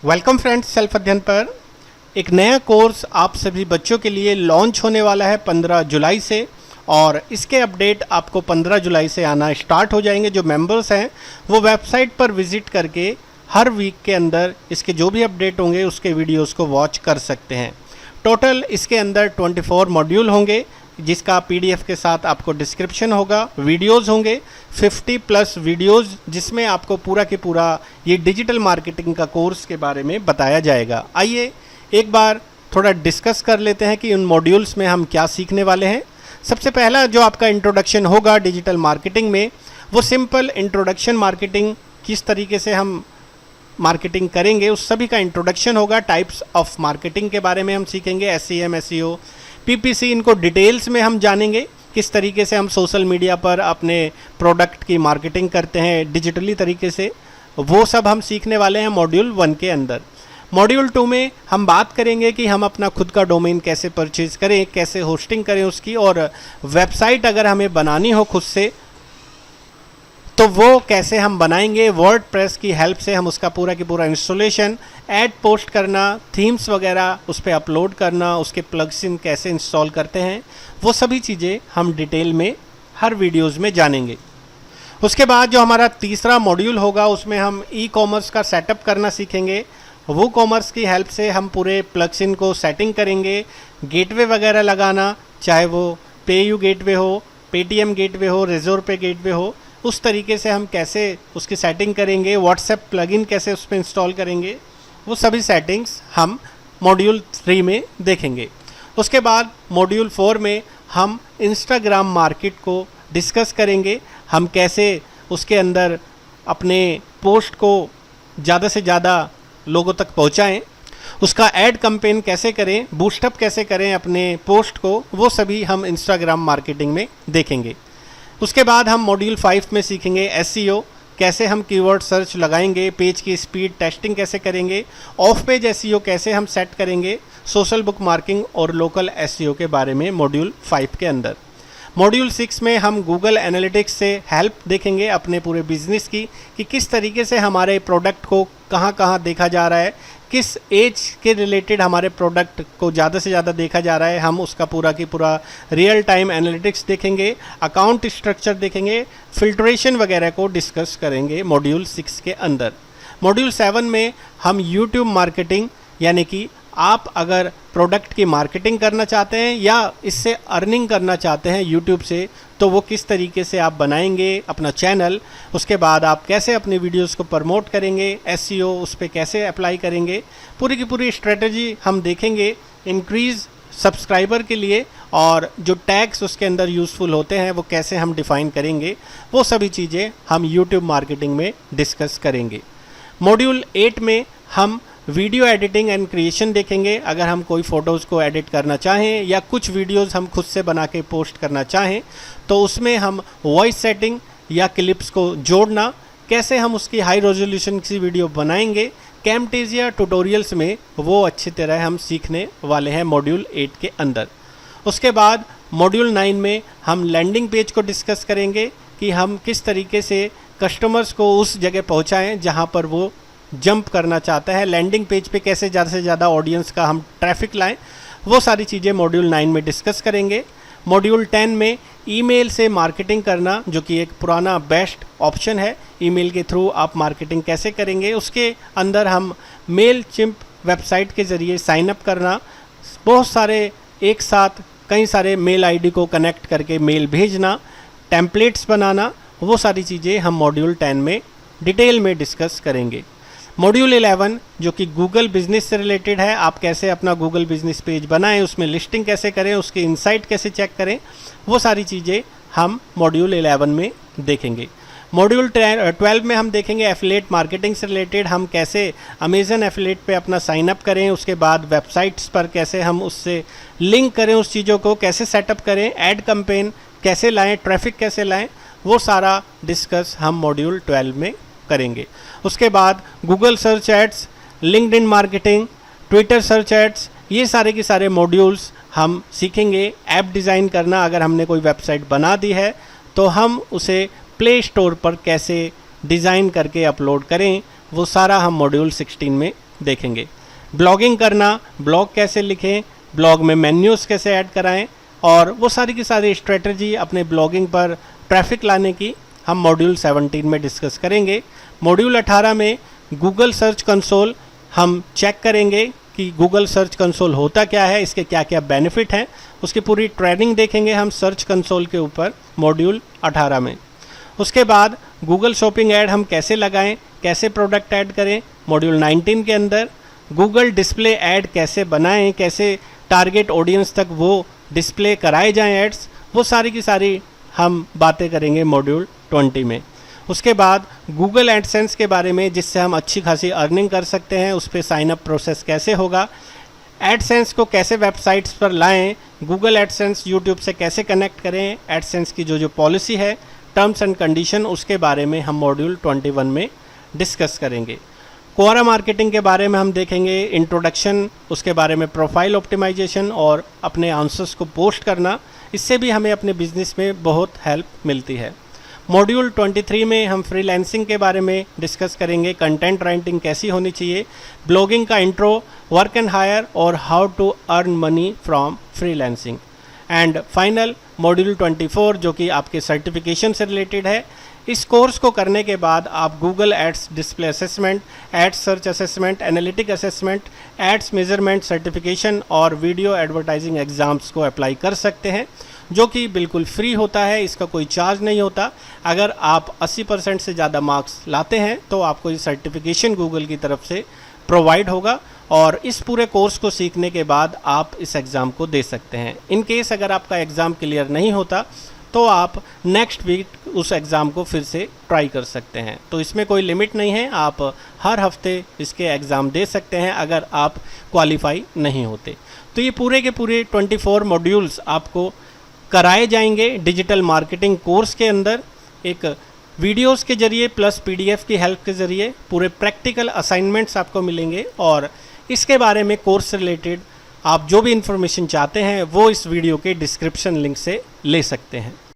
Welcome friends, self अध्ययन पर एक नया कोर्स आप सभी बच्चों के लिए लॉन्च होने वाला है 15 जुलाई से। और इसके अपडेट आपको 15 जुलाई से आना स्टार्ट हो जाएंगे। जो मेंबर्स हैं वो वेबसाइट पर विजिट करके हर वीक के अंदर इसके जो भी अपडेट होंगे उसके वीडियोस को वॉच कर सकते हैं। टोटल इसके अंदर 24 मॉड्यूल होंगे, जिसका पीडीएफ के साथ आपको डिस्क्रिप्शन होगा। वीडियोस होंगे 50+ वीडियोस, जिसमें आपको पूरा के पूरा ये डिजिटल मार्केटिंग का कोर्स के बारे में बताया जाएगा। आइए एक बार थोड़ा डिस्कस कर लेते हैं कि उन मॉड्यूल्स में हम क्या सीखने वाले हैं। सबसे पहला जो आपका इंट्रोडक्शन होगा डिजिटल मार्केटिंग में, वो सिंपल इंट्रोडक्शन मार्केटिंग, किस तरीके से हम मार्केटिंग करेंगे उस सभी का इंट्रोडक्शन होगा। टाइप्स ऑफ मार्केटिंग के बारे में हम सीखेंगे, SEM, SEO, PPC, इनको डिटेल्स में हम जानेंगे। किस तरीके से हम सोशल मीडिया पर अपने प्रोडक्ट की मार्केटिंग करते हैं डिजिटली तरीके से, वो सब हम सीखने वाले हैं मॉड्यूल 1 के अंदर। मॉड्यूल 2 में हम बात करेंगे कि हम अपना खुद का डोमेन कैसे परचेज करें, कैसे होस्टिंग करें उसकी, और वेबसाइट अगर हमें बनानी हो खुद से तो वो कैसे हम बनाएंगे। वर्डप्रेस की हेल्प से हम उसका पूरा की पूरा इंस्टॉलेशन, ऐड पोस्ट करना, थीम्स वगैरह उस पर अपलोड करना, उसके प्लग्स इन कैसे इंस्टॉल करते हैं, वो सभी चीज़ें हम डिटेल में हर वीडियोज़ में जानेंगे। उसके बाद जो हमारा तीसरा मॉड्यूल होगा उसमें हम ई-कॉमर्स का सेटअप करना सीखेंगे। वो कॉमर्स की हेल्प से हम पूरे प्लग्स इन को सेटिंग करेंगे, गेटवे वगैरह लगाना, चाहे वो पेयू गेटवे हो, पेटीएम गेटवे हो, रेजोर पे गेटवे हो, उस तरीके से हम कैसे उसकी सेटिंग करेंगे, व्हाट्सएप प्लगइन कैसे उस पर इंस्टॉल करेंगे, वो सभी सेटिंग्स हम मॉड्यूल 3 में देखेंगे। उसके बाद मॉड्यूल 4 में हम इंस्टाग्राम मार्केट को डिस्कस करेंगे। हम कैसे उसके अंदर अपने पोस्ट को ज़्यादा से ज़्यादा लोगों तक पहुंचाएं, उसका ऐड कैंपेन कैसे करें, बूस्टअप कैसे करें अपने पोस्ट को, वो सभी हम इंस्टाग्राम मार्केटिंग में देखेंगे। उसके बाद हम मॉड्यूल 5 में सीखेंगे SEO, कैसे हम कीवर्ड सर्च लगाएंगे, पेज की स्पीड टेस्टिंग कैसे करेंगे, ऑफ पेज SEO कैसे हम सेट करेंगे, सोशल बुक मार्किंग और लोकल SEO के बारे में मॉड्यूल 5 के अंदर। मॉड्यूल 6 में हम गूगल एनालिटिक्स से हेल्प देखेंगे अपने पूरे बिजनेस की, कि किस तरीके से हमारे प्रोडक्ट को कहाँ कहाँ देखा जा रहा है, किस एज के रिलेटेड हमारे प्रोडक्ट को ज़्यादा से ज़्यादा देखा जा रहा है। हम उसका पूरा की पूरा रियल टाइम एनालिटिक्स देखेंगे, अकाउंट स्ट्रक्चर देखेंगे, फिल्ट्रेशन वगैरह को डिस्कस करेंगे मॉड्यूल 6 के अंदर। मॉड्यूल 7 में हम यूट्यूब मार्केटिंग, यानी कि आप अगर प्रोडक्ट की मार्केटिंग करना चाहते हैं या इससे अर्निंग करना चाहते हैं यूट्यूब से, तो वो किस तरीके से आप बनाएंगे अपना चैनल, उसके बाद आप कैसे अपनी वीडियोस को प्रमोट करेंगे, SEO उस पर कैसे अप्लाई करेंगे, पूरी की पूरी स्ट्रेटजी हम देखेंगे इंक्रीज़ सब्सक्राइबर के लिए। और जो टैग्स उसके अंदर यूज़फुल होते हैं वो कैसे हम डिफ़ाइन करेंगे, वो सभी चीज़ें हम यूट्यूब मार्केटिंग में डिस्कस करेंगे। मॉड्यूल 8 में हम वीडियो एडिटिंग एंड क्रिएशन देखेंगे। अगर हम कोई फ़ोटोज़ को एडिट करना चाहें या कुछ वीडियोज़ हम खुद से बना के पोस्ट करना चाहें, तो उसमें हम वॉइस सेटिंग या क्लिप्स को जोड़ना, कैसे हम उसकी हाई रेजोल्यूशन की वीडियो बनाएंगे, कैमटेसिया ट्यूटोरियल्स में वो अच्छी तरह हम सीखने वाले हैं मॉड्यूल 8 के अंदर। उसके बाद मॉड्यूल 9 में हम लैंडिंग पेज को डिस्कस करेंगे कि हम किस तरीके से कस्टमर्स को उस जगह पहुंचाएं जहां पर वो जंप करना चाहता है। लैंडिंग पेज पे कैसे ज़्यादा से ज़्यादा ऑडियंस का हम ट्रैफिक लाएं, वो सारी चीज़ें मॉड्यूल 9 में डिस्कस करेंगे। मॉड्यूल 10 में ईमेल से मार्केटिंग करना, जो कि एक पुराना बेस्ट ऑप्शन है, ईमेल के थ्रू आप मार्केटिंग कैसे करेंगे, उसके अंदर हम मेल चिम्प वेबसाइट के ज़रिए साइन अप करना, बहुत सारे एक साथ कई सारे मेल आईडी को कनेक्ट करके मेल भेजना, टेम्पलेट्स बनाना, वो सारी चीज़ें हम मॉड्यूल 10 में डिटेल में डिस्कस करेंगे। मॉड्यूल 11 जो कि गूगल बिजनेस से रिलेटेड है, आप कैसे अपना गूगल बिजनेस पेज बनाएं, उसमें लिस्टिंग कैसे करें, उसके इनसाइट कैसे चेक करें, वो सारी चीज़ें हम मॉड्यूल 11 में देखेंगे। मॉड्यूल 12 में हम देखेंगे एफिलिएट मार्केटिंग से रिलेटेड, हम कैसे अमेजन एफिलिएट पे अपना साइन अप करें, उसके बाद वेबसाइट्स पर कैसे हम उससे लिंक करें, उस चीज़ों को कैसे सेटअप करें, ऐड कैंपेन कैसे लाएँ, ट्रैफिक कैसे लाएँ, वो सारा डिस्कस हम मॉड्यूल 12 में करेंगे। उसके बाद Google search ads, LinkedIn marketing, Twitter search ads, ये सारे के सारे मॉड्यूल्स हम सीखेंगे। ऐप डिज़ाइन करना, अगर हमने कोई वेबसाइट बना दी है तो हम उसे प्ले स्टोर पर कैसे डिज़ाइन करके अपलोड करें, वो सारा हम मॉड्यूल 16 में देखेंगे। ब्लॉगिंग करना, ब्लॉग कैसे लिखें, ब्लॉग में मेन्यूज़ कैसे ऐड कराएं और वो सारी की सारी स्ट्रेटजी अपने ब्लॉगिंग पर ट्रैफिक लाने की हम मॉड्यूल 17 में डिस्कस करेंगे। मॉड्यूल 18 में गूगल सर्च कंसोल हम चेक करेंगे कि गूगल सर्च कंसोल होता क्या है, इसके क्या क्या बेनिफिट हैं, उसकी पूरी ट्रेनिंग देखेंगे हम सर्च कंसोल के ऊपर मॉड्यूल 18 में। उसके बाद गूगल शॉपिंग ऐड हम कैसे लगाएं, कैसे प्रोडक्ट ऐड करें, मॉड्यूल 19 के अंदर गूगल डिस्प्ले ऐड कैसे बनाएं, कैसे टारगेट ऑडियंस तक वो डिस्प्ले कराए जाएं एड्स, वो सारी की सारी हम बातें करेंगे मॉड्यूल 20 में। उसके बाद गूगल एडसेंस के बारे में, जिससे हम अच्छी खासी अर्निंग कर सकते हैं, उस पर साइन अप प्रोसेस कैसे होगा, एडसेंस को कैसे वेबसाइट्स पर लाएं, गूगल एडसेंस यूट्यूब से कैसे कनेक्ट करें, एडसेंस की जो पॉलिसी है, टर्म्स एंड कंडीशन, उसके बारे में हम मॉड्यूल 21 में डिस्कस करेंगे। कोरा मार्केटिंग के बारे में हम देखेंगे इंट्रोडक्शन, उसके बारे में प्रोफाइल ऑप्टिमाइजेशन और अपने आंसर्स को पोस्ट करना, इससे भी हमें अपने बिजनेस में बहुत हेल्प मिलती है। मॉड्यूल 23 में हम फ्रीलांसिंग के बारे में डिस्कस करेंगे, कंटेंट राइटिंग कैसी होनी चाहिए, ब्लॉगिंग का इंट्रो, वर्क एंड हायर और how to earn money from freelancing. And final module 24 जो कि आपके सर्टिफिकेशन से रिलेटेड है। इस कोर्स को करने के बाद आप Google ads display assessment, ads search assessment, analytic assessment, ads measurement certification और वीडियो एडवर्टाइजिंग एग्ज़ाम्स को अप्लाई कर सकते हैं, जो कि बिल्कुल फ्री होता है, इसका कोई चार्ज नहीं होता। अगर आप 80% से ज़्यादा मार्क्स लाते हैं तो आपको ये सर्टिफिकेशन गूगल की तरफ से प्रोवाइड होगा और इस पूरे कोर्स को सीखने के बाद आप इस एग्ज़ाम को दे सकते हैं। इन केस अगर आपका एग्ज़ाम क्लियर नहीं होता तो आप नेक्स्ट वीक उस एग्ज़ाम को फिर से ट्राई कर सकते हैं। तो इसमें कोई लिमिट नहीं है, आप हर हफ्ते इसके एग्ज़ाम दे सकते हैं अगर आप क्वालिफाई नहीं होते। तो ये पूरे के पूरे 24 मॉड्यूल्स आपको कराए जाएंगे डिजिटल मार्केटिंग कोर्स के अंदर, एक वीडियोस के ज़रिए प्लस PDF की हेल्प के ज़रिए पूरे प्रैक्टिकल असाइनमेंट्स आपको मिलेंगे। और इसके बारे में कोर्स से रिलेटेड आप जो भी इन्फॉर्मेशन चाहते हैं वो इस वीडियो के डिस्क्रिप्शन लिंक से ले सकते हैं।